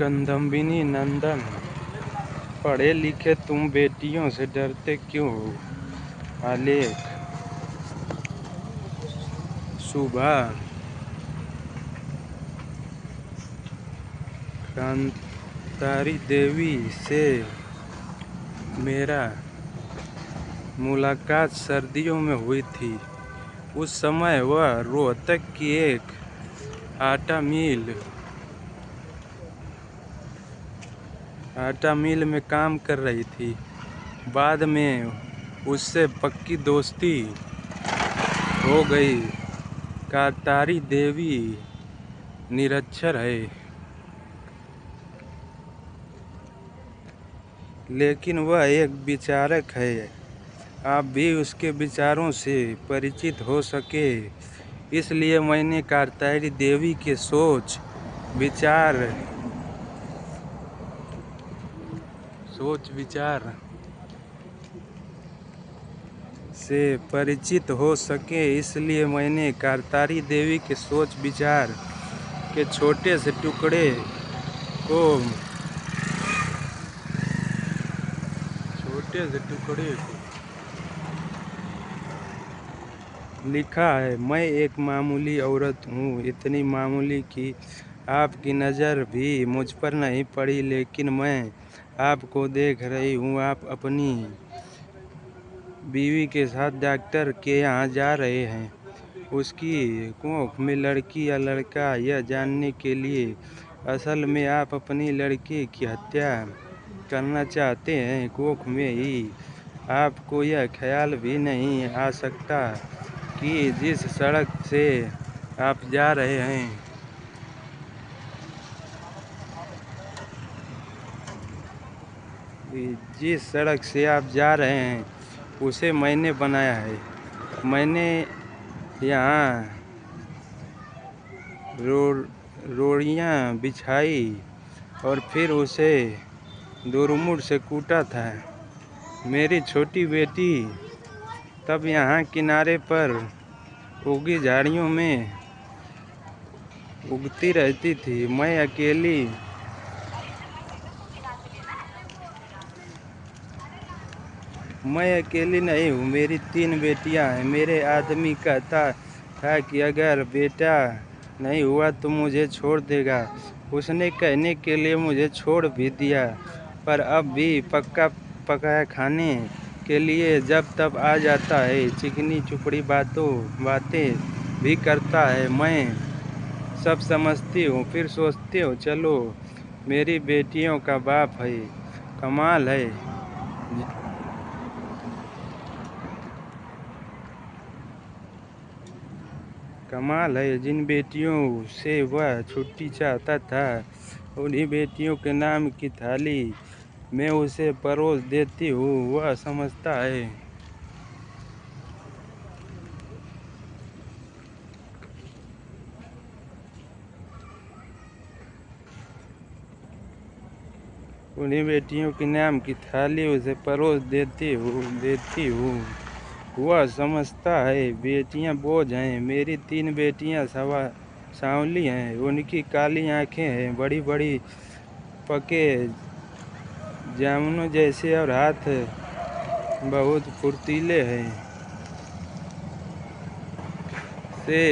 कंदम्बिनी नंदन, पढ़े लिखे तुम बेटियों से डरते क्यों हो? आलेख। सुबह। कांतारी देवी से मेरा मुलाकात सर्दियों में हुई थी। उस समय वह रोहतक की एक आटा मिल में काम कर रही थी। बाद में उससे पक्की दोस्ती हो गई। कांतारी देवी निरक्षर है, लेकिन वह एक विचारक है। आप भी उसके विचारों से परिचित हो सके, इसलिए मैंने कांतारी देवी के सोच विचार से परिचित हो सके इसलिए मैंने कांतारी देवी के सोच विचार के छोटे से टुकड़े को लिखा है। मैं एक मामूली औरत हूँ, इतनी मामूली कि आपकी नज़र भी मुझ पर नहीं पड़ी, लेकिन मैं आपको देख रही हूँ। आप अपनी बीवी के साथ डॉक्टर के यहाँ जा रहे हैं। उसकी कोख में लड़की या लड़का, यह जानने के लिए। असल में आप अपनी लड़की की हत्या करना चाहते हैं। कोख में ही आपको यह ख्याल भी नहीं आ सकता कि जिस सड़क से आप जा रहे हैं उसे मैंने बनाया है। मैंने यहाँ रोड़ियाँ बिछाई और फिर उसे दुर्मुड़ से कूटा था। मेरी छोटी बेटी तब यहाँ किनारे पर उगी झाड़ियों में उगती रहती थी। मैं अकेली नहीं हूँ, मेरी 3 बेटियाँ हैं। मेरे आदमी कहता था कि अगर बेटा नहीं हुआ तो मुझे छोड़ देगा। उसने कहने के लिए मुझे छोड़ भी दिया, पर अब भी पक्का पकाया खाने के लिए जब तब आ जाता है। चिकनी चुपड़ी बातें भी करता है। मैं सब समझती हूँ, फिर सोचती हूँ चलो मेरी बेटियों का बाप है। कमाल है, जिन बेटियों से वह छुट्टी चाहता था, उन्हीं बेटियों के नाम की थाली मैं उसे परोस देती हूँ। वह समझता है उन्हीं बेटियों के नाम की थाली उसे परोस देती हूँ। वह समझता है बेटियां बोझ हैं। मेरी 3 बेटियां सांवली हैं। उनकी काली आंखें हैं, बड़ी बड़ी पके जामुनों जैसे, और हाथ बहुत फुर्तीले हैं। से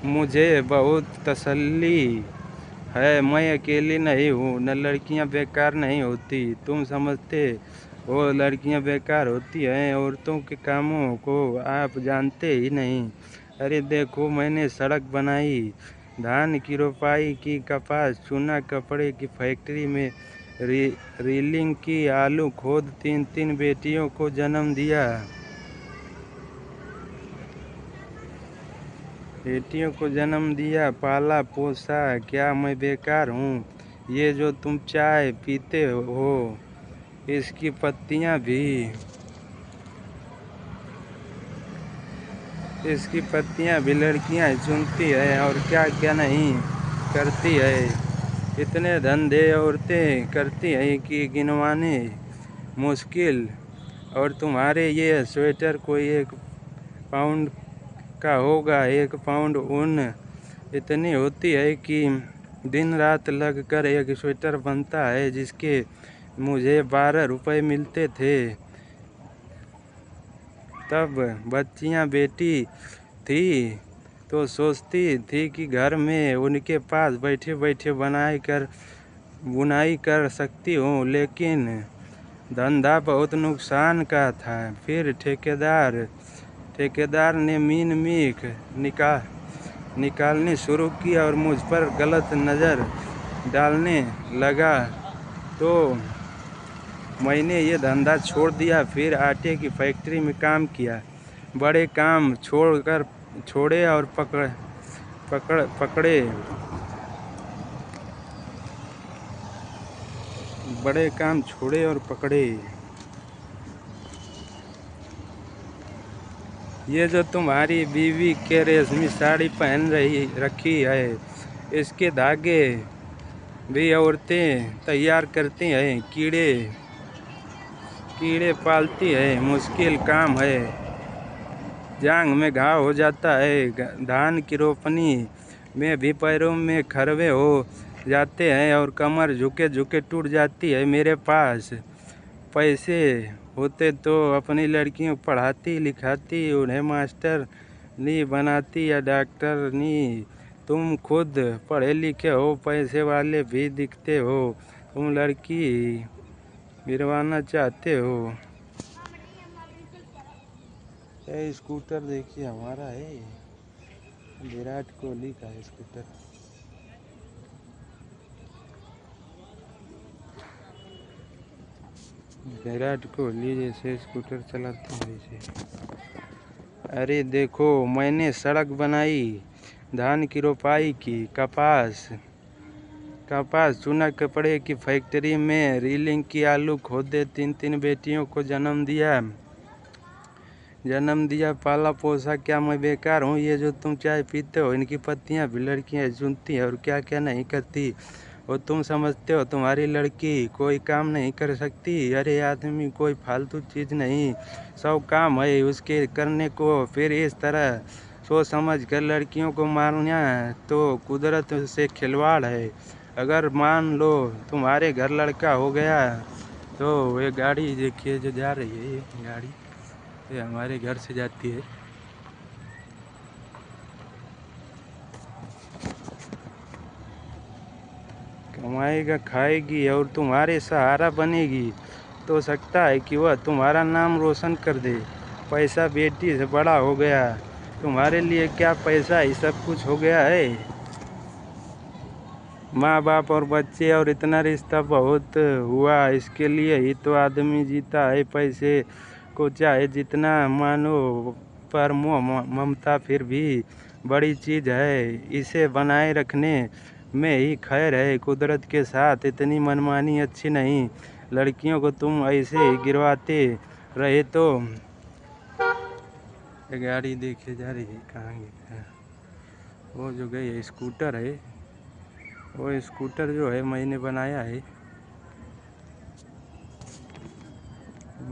मुझे बहुत तसल्ली है। मैं अकेली नहीं हूँ। न लड़कियाँ बेकार नहीं होती। तुम समझते हो लड़कियाँ बेकार होती हैं। औरतों के कामों को आप जानते ही नहीं। अरे देखो, मैंने सड़क बनाई, धान की रोपाई की, कपास चुना, कपड़े की फैक्ट्री में रीलिंग की, आलू खोद 3 बेटियों को जन्म दिया। पाला पोसा। क्या मैं बेकार हूँ? ये जो तुम चाय पीते हो, इसकी पत्तियाँ भी लड़कियाँ चुनती है, और क्या क्या नहीं करती है। इतने धंधे औरतें करती हैं कि गिनवाने मुश्किल। और तुम्हारे ये स्वेटर कोई 1 पाउंड का होगा। 1 पाउंड ऊन इतनी होती है कि दिन रात लगकर एक स्वेटर बनता है जिसके मुझे 12 रुपए मिलते थे। तब बच्चियां बेटी थी तो सोचती थी कि घर में उनके पास बैठे बैठे बुनाई कर सकती हूँ, लेकिन धंधा बहुत नुकसान का था। फिर ठेकेदार ने मीन मीख निकालनी शुरू की और मुझ पर गलत नज़र डालने लगा, तो मैंने ये धंधा छोड़ दिया। फिर आटे की फैक्ट्री में काम किया। बड़े काम छोड़े और पकड़े बड़े काम छोड़े और पकड़े। ये जो तुम्हारी बीवी के रेशमी साड़ी पहन रखी है, इसके धागे भी औरतें तैयार करती हैं। कीड़े पालती है, मुश्किल काम है। जांघ में घाव हो जाता है। धान की रोपनी में भी पैरों में खरवे हो जाते हैं और कमर झुके झुके टूट जाती है। मेरे पास पैसे होते तो अपनी लड़कियों को पढ़ाती लिखाती, उन्हें मास्टर नहीं बनाती या डॉक्टर नहीं। तुम खुद पढ़े लिखे हो, पैसे वाले भी दिखते हो, तुम लड़की गिरवाना चाहते हो। ये स्कूटर देखिए हमारा है, विराट कोहली का है स्कूटर। विराट कोहली जैसे स्कूटर चलाते हैं वैसे। अरे देखो, मैंने सड़क बनाई, धान की रोपाई की, कपास चुना, कपड़े की फैक्ट्री में रीलिंग की, आलू खोदे, 3 बेटियों को जन्म दिया, पाला पोसा। क्या मैं बेकार हूँ? ये जो तुम चाय पीते हो, इनकी पत्तियाँ भी लड़कियाँ चुनती हैं और क्या क्या नहीं करती। और तुम समझते हो तुम्हारी लड़की कोई काम नहीं कर सकती? अरे आदमी कोई फालतू चीज़ नहीं, सब काम है उसके करने को। फिर इस तरह सोच समझ कर लड़कियों को मारना तो कुदरत से खिलवाड़ है। अगर मान लो तुम्हारे घर लड़का हो गया तो ये गाड़ी देखिए जो जा रही है, ये गाड़ी ये हमारे घर से जाती है। कमाएगा, खाएगी और तुम्हारे सहारा बनेगी, तो सकता है कि वह तुम्हारा नाम रोशन कर दे। पैसा बेटी से बड़ा हो गया, तुम्हारे लिए क्या पैसा ही सब कुछ हो गया है? माँ बाप और बच्चे और इतना रिश्ता बहुत हुआ, इसके लिए ही तो आदमी जीता है। पैसे को चाहे जितना मानो, पर मोह ममता फिर भी बड़ी चीज़ है। इसे बनाए रखने में ही खैर है। कुदरत के साथ इतनी मनमानी अच्छी नहीं। लड़कियों को तुम ऐसे ही गिरवाते रहे तो। गाड़ी देखे जा रही है, कहाँ गई? वो जो गई है स्कूटर है, वो स्कूटर जो है मैंने बनाया है।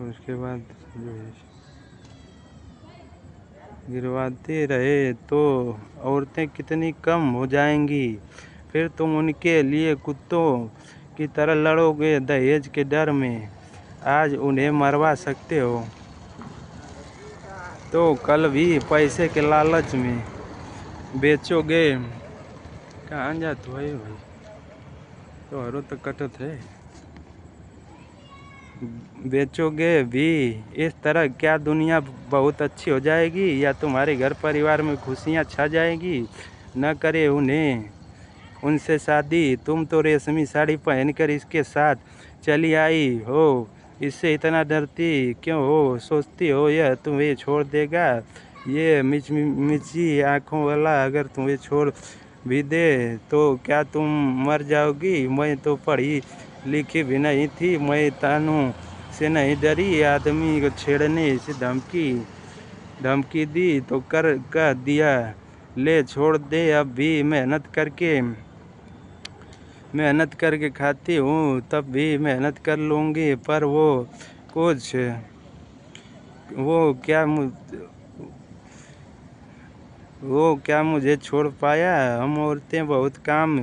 उसके बाद जो है गिरवाते रहे तो औरतें कितनी कम हो जाएंगी। फिर तुम उनके लिए कुत्तों की तरह लड़ोगे दहेज के डर में। आज उन्हें मरवा सकते हो तो कल भी पैसे के लालच में बेचोगे। कहाँ जाते हो भाई? तो हरो तक कटत है, बेचोगे भी। इस तरह क्या दुनिया बहुत अच्छी हो जाएगी या तुम्हारे घर परिवार में खुशियाँ छा जाएगी? न करे उनसे शादी। तुम तो रेशमी साड़ी पहनकर इसके साथ चली आई हो, इससे इतना डरती क्यों हो? सोचती हो यह तुम्हें छोड़ देगा? ये मिची आँखों वाला अगर तुम्हें छोड़ भी दे तो क्या तुम मर जाओगी? मैं तो पढ़ी लिखी भी नहीं थी, मैं तानों से नहीं डरी। आदमी को छेड़ने से धमकी दी तो कह दिया ले छोड़ दे। अब भी मेहनत करके खाती हूँ, तब भी मेहनत कर लूँगी। पर वो क्या मुझे छोड़ पाया? हम औरतें बहुत काम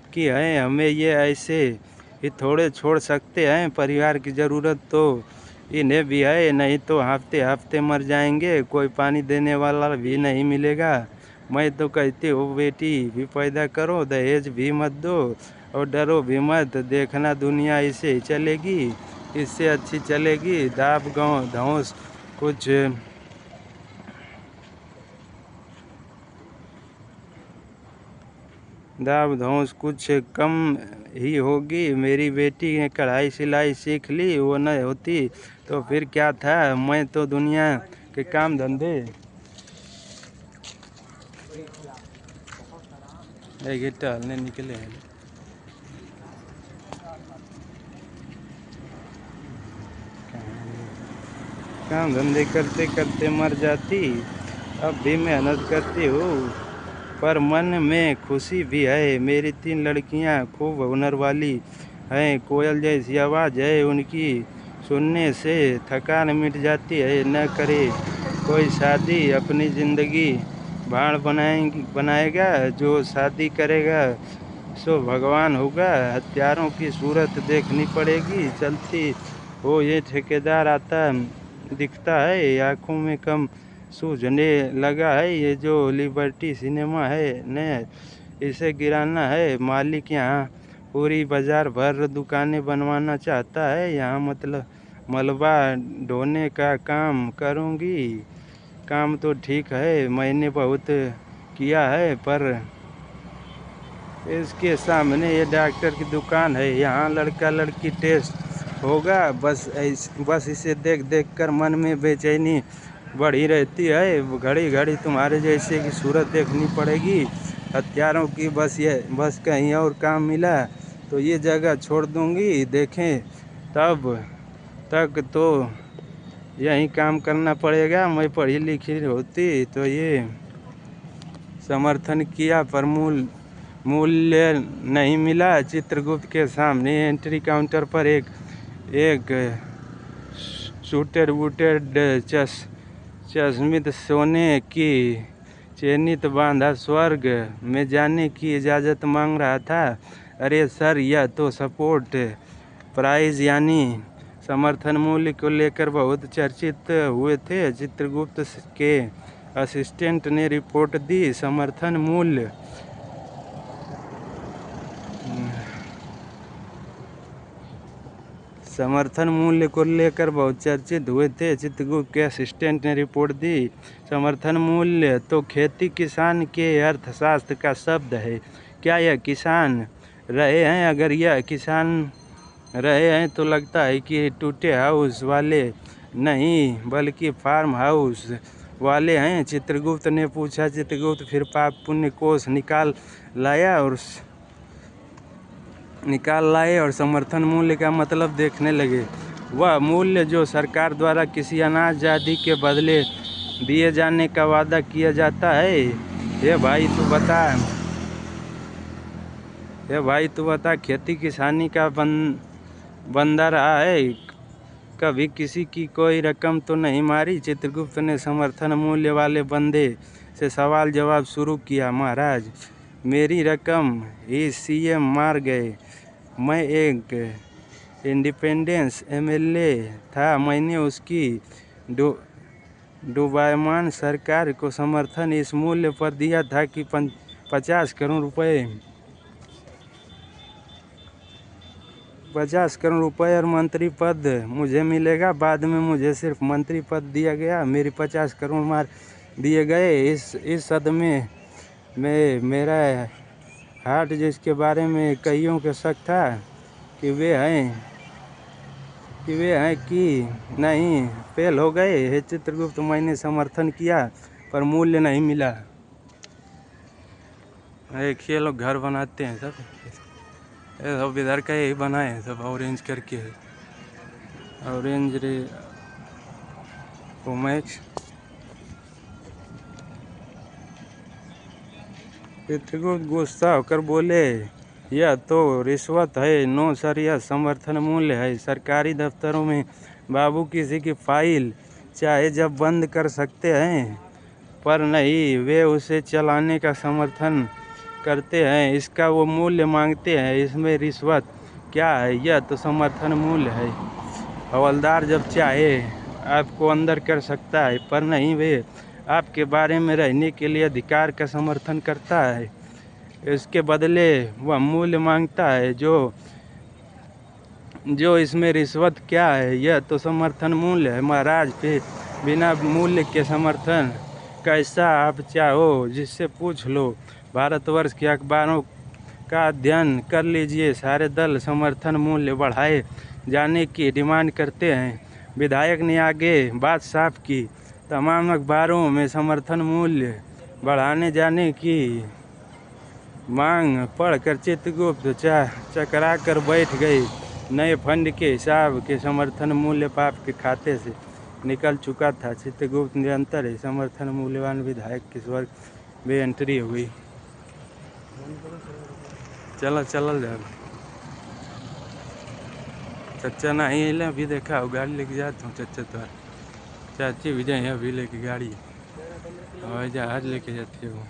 की है, हमें ये ऐसे ही थोड़े छोड़ सकते हैं। परिवार की ज़रूरत तो इन्हें भी है, नहीं तो हफ्ते हफ्ते मर जाएंगे, कोई पानी देने वाला भी नहीं मिलेगा। मैं तो कहती हूँ बेटी भी पैदा करो, दहेज भी मत दो और डरो भी मत, देखना दुनिया ऐसे ही चलेगी, इससे अच्छी चलेगी। दाब गाँव धौंस कुछ दाब धौंस कुछ कम ही होगी। मेरी बेटी ने कढ़ाई सिलाई सीख ली, वो न होती तो फिर क्या था। मैं तो दुनिया के काम धंधे टहलने निकले हैं, काम धंधे करते करते मर जाती। अब भी मेहनत करती हूँ पर मन में खुशी भी है। मेरी 3 लड़कियाँ खूब हुनर वाली हैं, कोयल जैसी आवाज़ है उनकी, सुनने से थकान मिट जाती है। न करे कोई शादी, अपनी ज़िंदगी भाड़ बनाएगा, जो शादी करेगा सो भगवान होगा। हथियारों की सूरत देखनी पड़ेगी, चलती हो ये ठेकेदार आता दिखता है, आँखों में कम सूझने लगा है। ये जो लिबर्टी सिनेमा है न, इसे गिराना है। मालिक यहाँ पूरी बाजार भर दुकानें बनवाना चाहता है। यहाँ मतलब मलबा ढोने का काम करूँगी। काम तो ठीक है, मैंने बहुत किया है, पर इसके सामने ये डॉक्टर की दुकान है, यहाँ लड़का लड़की टेस्ट होगा। बस इसे देख देख कर मन में बेचैनी बढ़ी रहती है। घड़ी घड़ी तुम्हारे जैसे की सूरत देखनी पड़ेगी। हथियारों की बस कहीं और काम मिला तो ये जगह छोड़ दूंगी। देखें तब तक तो यहीं काम करना पड़ेगा। मैं पढ़ी लिखी होती तो ये समर्थन किया, पर मूल्य नहीं मिला। चित्रगुप्त के सामने एंट्री काउंटर पर एक सूटेड बूटेड चश्मित सोने की चेनित बांधा स्वर्ग में जाने की इजाज़त मांग रहा था। अरे सर, यह तो सपोर्ट प्राइस यानी समर्थन मूल्य को लेकर बहुत चर्चित हुए थे। चित्रगुप्त के असिस्टेंट ने रिपोर्ट दी। समर्थन मूल्य को लेकर बहुत चर्चित हुए थे। चित्रगुप्त के असिस्टेंट ने रिपोर्ट दी। समर्थन मूल्य तो खेती किसान के अर्थशास्त्र का शब्द है। क्या यह किसान रहे हैं? अगर यह किसान रहे हैं तो लगता है कि टूटे हाउस वाले नहीं बल्कि फार्म हाउस वाले हैं। चित्रगुप्त ने पूछा। चित्रगुप्त फिर पाप पुण्य कोष निकाल लाए और समर्थन मूल्य का मतलब देखने लगे। वह मूल्य जो सरकार द्वारा किसी अनाज आदि के बदले दिए जाने का वादा किया जाता है। ये भाई तू बता, खेती किसानी का बंदा रहा है, कभी किसी की कोई रकम तो नहीं मारी? चित्रगुप्त ने समर्थन मूल्य वाले बंदे से सवाल जवाब शुरू किया। महाराज, मेरी रकम ही सीएम मार गए। मैं एक इंडिपेंडेंस एमएलए था। मैंने उसकी डूबायमान सरकार को समर्थन इस मूल्य पर दिया था कि 50 करोड़ रुपए और मंत्री पद मुझे मिलेगा। बाद में मुझे सिर्फ मंत्री पद दिया गया, मेरे 50 करोड़ मार दिए गए। इस सदमे में मेरा हार्ट, जिसके बारे में कईयों के शक था कि वे हैं कि नहीं, फेल हो गए। हे चित्रगुप्त, मैंने समर्थन किया पर मूल्य नहीं मिला। एक ये लोग घर बनाते हैं सब इधर का यही बनाए हैं, सब ऑरेंज करके है, ऑरेंज रे मैक्स। चित्रगुप्त गुस्सा होकर बोले, यह तो रिश्वत है। नो सर, यह समर्थन मूल्य है। सरकारी दफ्तरों में बाबू किसी की फाइल चाहे जब बंद कर सकते हैं, पर नहीं वे उसे चलाने का समर्थन करते हैं, इसका वो मूल्य मांगते हैं। इसमें रिश्वत क्या है? यह तो समर्थन मूल्य है। हवलदार जब चाहे आपको अंदर कर सकता है, पर नहीं, वे आपके बारे में रहने के लिए अधिकार का समर्थन करता है। इसके बदले वह मूल्य मांगता है। जो इसमें रिश्वत क्या है? यह तो समर्थन मूल्य है। महाराज, पे बिना मूल्य के समर्थन कैसा? आप चाहो जिससे पूछ लो। भारतवर्ष के अखबारों का अध्ययन कर लीजिए। सारे दल समर्थन मूल्य बढ़ाए जाने की डिमांड करते हैं। विधायक ने आगे बात साफ की। तमाम अखबारों में समर्थन मूल्य बढ़ाने जाने की मांग पढ़कर चित्रगुप्त चकरा कर बैठ गए। नए फंड के हिसाब के समर्थन मूल्य पाप के खाते से निकल चुका था। चित्रगुप्त निरंतर ही समर्थन मूल्यवान विधायक के स्वर्ग में एंट्री हुई। चल जाओ। चचा नहीं ले, अभी देखा हो, गाड़ी लेके जाता हूँ। चचा तो चाची भी जाए अभी लेके गाड़ी, हवाई जहाज लेके जाती है वो।